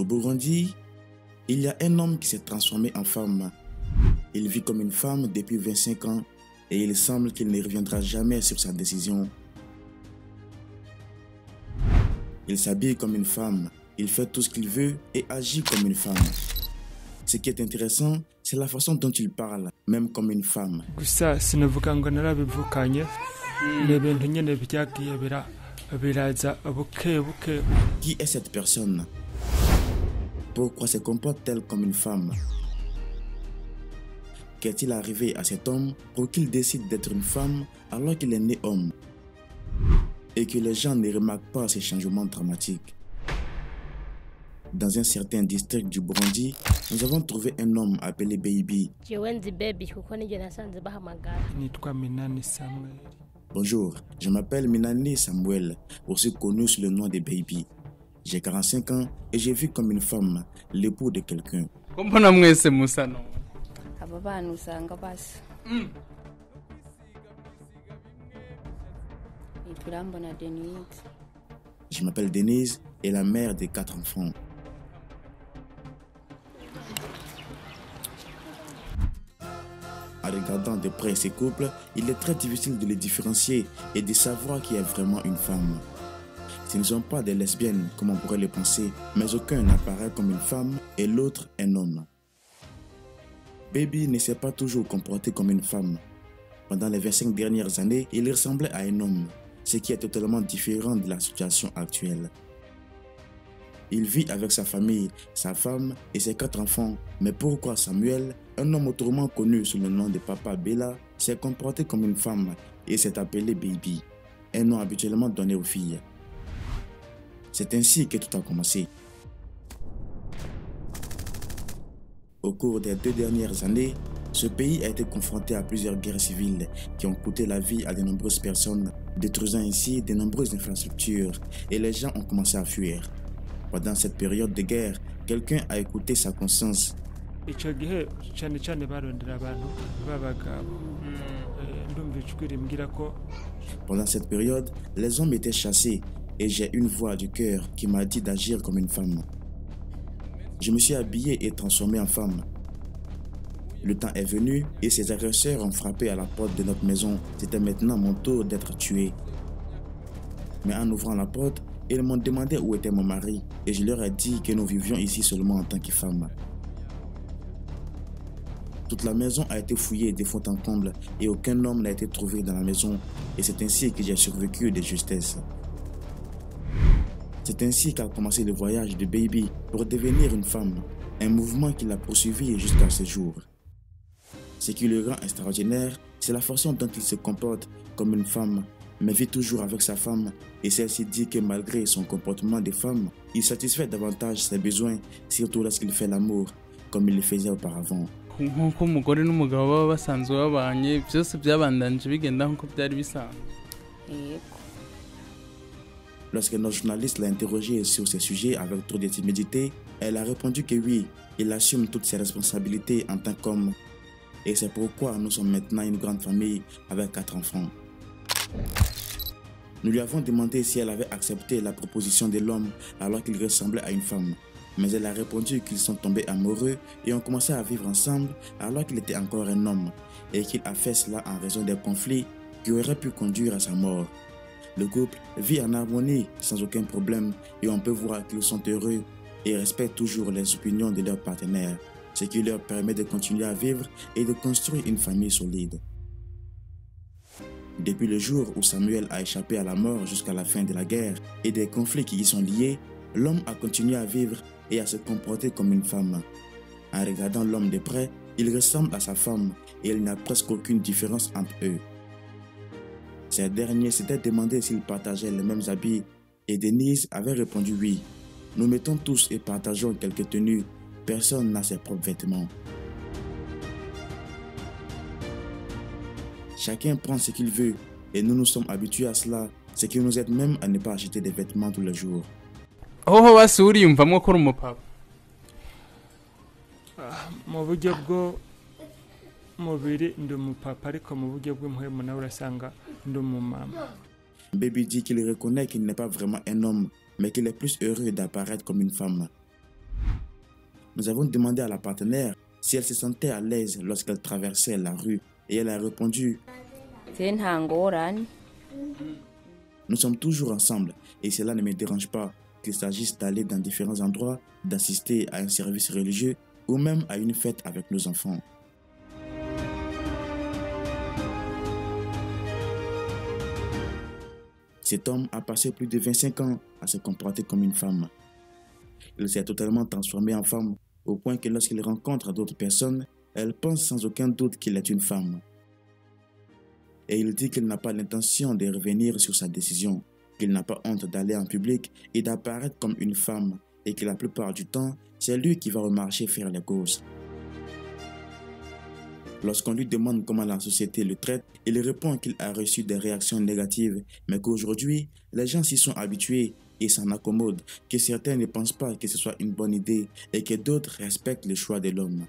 Au Burundi, il y a un homme qui s'est transformé en femme. Il vit comme une femme depuis 25 ans et il semble qu'il ne reviendra jamais sur sa décision. Il s'habille comme une femme, il fait tout ce qu'il veut et agit comme une femme. Ce qui est intéressant, c'est la façon dont il parle, même comme une femme. Qui est cette personne? Pourquoi se comporte-t-elle comme une femme? Qu'est-il arrivé à cet homme pour qu'il décide d'être une femme alors qu'il est né homme? Et que les gens ne remarquent pas ces changements dramatiques. Dans un certain district du Burundi, nous avons trouvé un homme appelé Baby. Bonjour, je m'appelle Minani Samuel, aussi connu sous le nom de Baby. J'ai 45 ans et j'ai vu comme une femme, l'époux de quelqu'un. Je m'appelle Denise et la mère de 4 enfants. En regardant de près ces couples, il est très difficile de les différencier et de savoir qui est vraiment une femme. Ce ne sont pas des lesbiennes comme on pourrait le penser, mais aucun n'apparaît comme une femme et l'autre un homme. Baby ne s'est pas toujours comporté comme une femme. Pendant les 25 dernières années, il ressemblait à un homme, ce qui est totalement différent de la situation actuelle. Il vit avec sa famille, sa femme et ses 4 enfants. Mais pourquoi Samuel, un homme autrement connu sous le nom de Papa Bella, s'est comporté comme une femme et s'est appelé Baby, un nom habituellement donné aux filles? C'est ainsi que tout a commencé. Au cours des 2 dernières années, ce pays a été confronté à plusieurs guerres civiles qui ont coûté la vie à de nombreuses personnes, détruisant ainsi de nombreuses infrastructures, et les gens ont commencé à fuir. Pendant cette période de guerre, quelqu'un a écouté sa conscience. Pendant cette période, les hommes étaient chassés et j'ai une voix du cœur qui m'a dit d'agir comme une femme. Je me suis habillé et transformé en femme. Le temps est venu et ces agresseurs ont frappé à la porte de notre maison. C'était maintenant mon tour d'être tué. Mais en ouvrant la porte, ils m'ont demandé où était mon mari et je leur ai dit que nous vivions ici seulement en tant que femmes. Toute la maison a été fouillée de fond en comble et aucun homme n'a été trouvé dans la maison et c'est ainsi que j'ai survécu de justesse. C'est ainsi qu'a commencé le voyage de Baby pour devenir une femme, un mouvement qui l'a poursuivi jusqu'à ce jour. Ce qui le rend extraordinaire, c'est la façon dont il se comporte comme une femme, mais vit toujours avec sa femme et celle-ci dit que malgré son comportement de femme, il satisfait davantage ses besoins, surtout lorsqu'il fait l'amour, comme il le faisait auparavant. Lorsque notre journaliste l'a interrogé sur ces sujets avec trop de timidité, elle a répondu que oui, il assume toutes ses responsabilités en tant qu'homme. Et c'est pourquoi nous sommes maintenant une grande famille avec 4 enfants. Nous lui avons demandé si elle avait accepté la proposition de l'homme alors qu'il ressemblait à une femme. Mais elle a répondu qu'ils sont tombés amoureux et ont commencé à vivre ensemble alors qu'il était encore un homme et qu'il a fait cela en raison des conflits qui auraient pu conduire à sa mort. Le couple vit en harmonie sans aucun problème et on peut voir qu'ils sont heureux et respectent toujours les opinions de leurs partenaires, ce qui leur permet de continuer à vivre et de construire une famille solide. Depuis le jour où Samuel a échappé à la mort jusqu'à la fin de la guerre et des conflits qui y sont liés, l'homme a continué à vivre et à se comporter comme une femme. En regardant l'homme de près, il ressemble à sa femme et il n'y a presque aucune différence entre eux. Ces derniers s'étaient demandé s'ils partageaient les mêmes habits et Denise avait répondu oui. Nous mettons tous et partageons quelques tenues. Personne n'a ses propres vêtements. Chacun prend ce qu'il veut et nous nous sommes habitués à cela, ce qui nous aide même à ne pas acheter des vêtements tous les jours. Baby dit qu'il reconnaît qu'il n'est pas vraiment un homme, mais qu'il est plus heureux d'apparaître comme une femme. Nous avons demandé à la partenaire si elle se sentait à l'aise lorsqu'elle traversait la rue et elle a répondu « Nous sommes toujours ensemble et cela ne me dérange pas qu'il s'agisse d'aller dans différents endroits, d'assister à un service religieux ou même à une fête avec nos enfants. » Cet homme a passé plus de 25 ans à se comporter comme une femme. Il s'est totalement transformé en femme au point que lorsqu'il rencontre d'autres personnes, elles pensent sans aucun doute qu'il est une femme. Et il dit qu'il n'a pas l'intention de revenir sur sa décision, qu'il n'a pas honte d'aller en public et d'apparaître comme une femme et que la plupart du temps, c'est lui qui va au marché faire les courses. Lorsqu'on lui demande comment la société le traite, il répond qu'il a reçu des réactions négatives, mais qu'aujourd'hui, les gens s'y sont habitués et s'en accommodent, que certains ne pensent pas que ce soit une bonne idée et que d'autres respectent le choix de l'homme.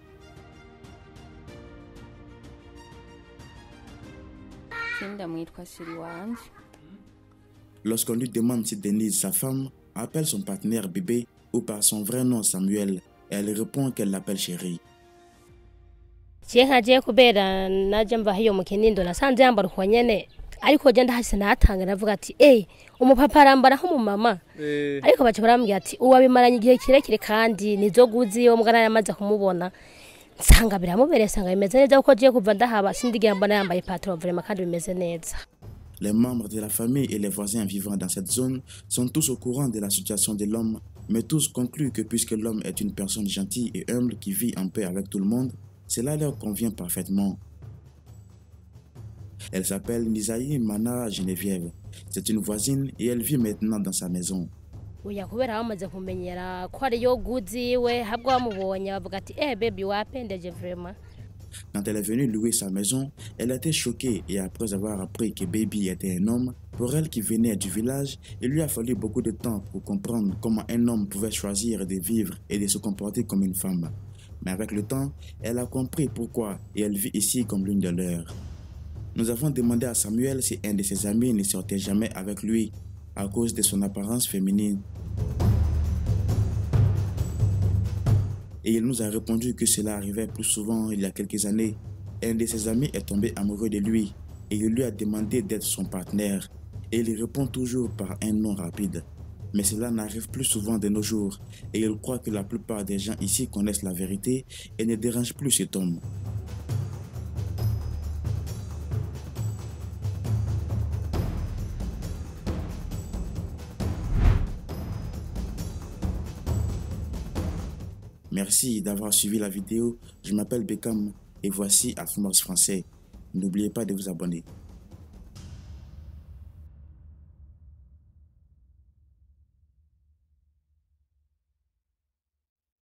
Lorsqu'on lui demande si Denise, sa femme, appelle son partenaire bébé ou par son vrai nom Samuel, elle répond qu'elle l'appelle chérie. ariko je ndahise natanga navuga ati umupapa arambara nk'umumama ariko bace barambwira ati uwabimaranye igihe kirekire kandi nizoguzi yo mugana yamaze kumubona nsanga biramubereye sanga bimeze neza kuko je kuva ndahaba sindigira mbona yambaye patron vraiment kandi bimeze neza. Les membres de la famille et les voisins vivant dans cette zone sont tous au courant de la situation de l'homme, mais tous concluent que puisque l'homme est une personne gentille et humble qui vit en paix avec tout le monde, cela leur convient parfaitement. Elle s'appelle Nisaï Mana Geneviève. C'est une voisine et elle vit maintenant dans sa maison. Uya kubera bamaze kumenyera ko ari yo guziwe habwo bamubonye bavuga ati baby wapendeje vraiment. Quand elle est venue louer sa maison, elle a été choquée et après avoir appris que Baby était un homme, pour elle qui venait du village, il lui a fallu beaucoup de temps pour comprendre comment un homme pouvait choisir de vivre et de se comporter comme une femme. Mais avec le temps, elle a compris pourquoi et elle vit ici comme l'une de leurs. Nous avons demandé à Samuel si un de ses amis ne sortait jamais avec lui à cause de son apparence féminine. Et il nous a répondu que cela arrivait plus souvent il y a quelques années. Un de ses amis est tombé amoureux de lui et il lui a demandé d'être son partenaire. Et il répond toujours par un nom rapide. Mais cela n'arrive plus souvent de nos jours et il croit que la plupart des gens ici connaissent la vérité et ne dérangent plus cet homme. Merci d'avoir suivi la vidéo. Je m'appelle Beckham et voici Afro Français. N'oubliez pas de vous abonner.